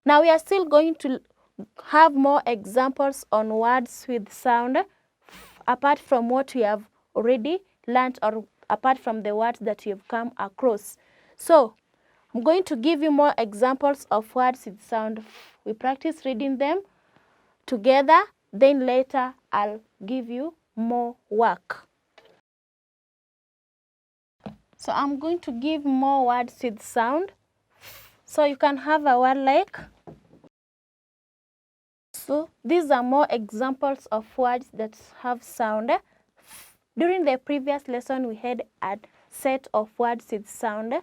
Now we are still going to have more examples on words with sound apart from what we have already learned or apart from the words that you have come across. So I'm going to give you more examples of words with sound. We practice reading them together, then later I'll give you more work. So I'm going to give more words with sound. So you can have a word like. So these are more examples of words that have sound. During the previous lesson, we had a set of words with sound.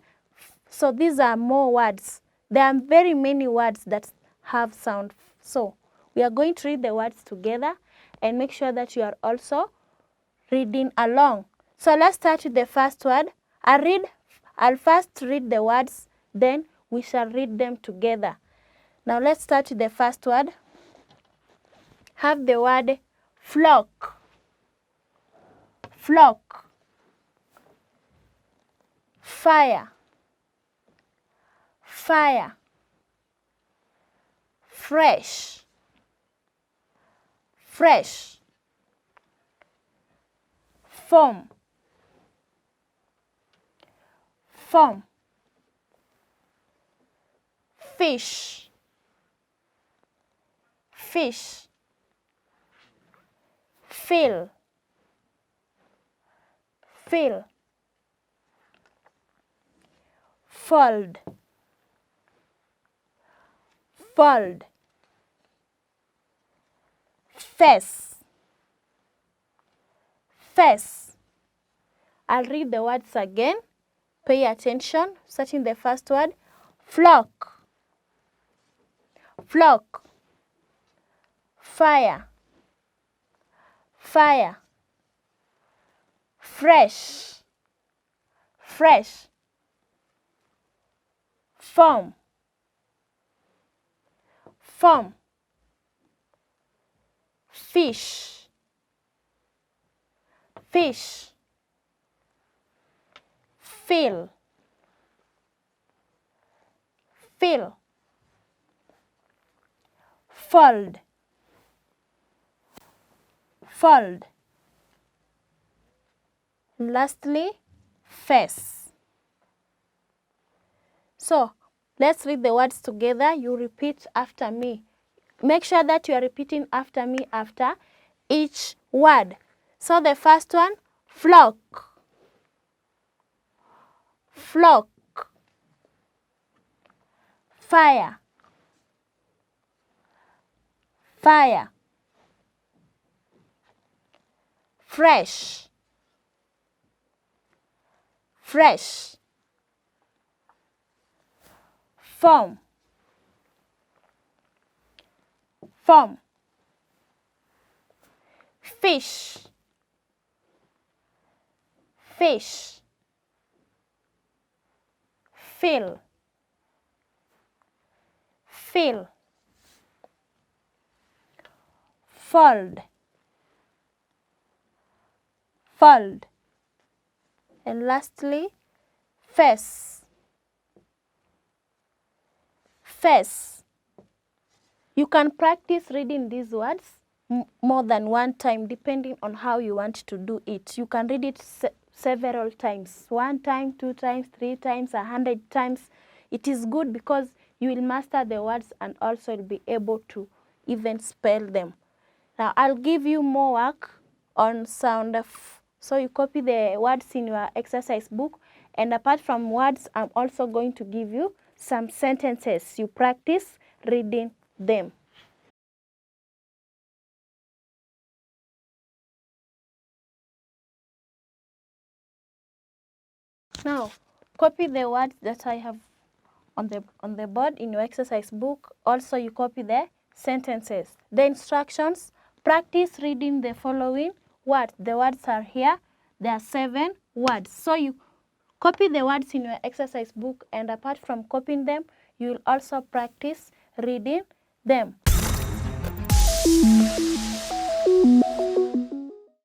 So these are more words. There are very many words that have sound. So we are going to read the words together and make sure that you are also reading along. So let's start with the first word. I'll first read the words, then we shall read them together. Now let's start with the first word. Have the word flock. Flock. Fire. Fire. Fresh. Fresh. Form. Form. Fish. Fish. Fill. Fill. Fold. Fold. Face. Face. I'll read the words again. Pay attention. Starting the first word. Flock. Flock. Fire. Fire. Fresh. Fresh. Form. Form. Fish. Fish. Fill. Fill. Fold. Fold. Lastly, face. So let's read the words together. You repeat after me. Make sure that you are repeating after me after each word. So the first one, flock. Flock. Fire. Fire. Fresh. Fresh. Form. Form. Fish. Fish. Fill. Fill. Fold. Fold. And lastly, face. Face. You can practice reading these words more than one time depending on how you want to do it. You can read it several times. 1 time, 2 times, 3 times, 100 times. It is good because you will master the words and also be able to even spell them. Now I'll give you more work on sound. So you copy the words in your exercise book, and apart from words, I'm also going to give you some sentences. You practice reading them. Now, copy the words that I have on the board in your exercise book. Also, you copy the sentences. The instructions, practice reading the following words. The words are here. There are 7 words. So you copy the words in your exercise book, and apart from copying them, you will also practice reading them.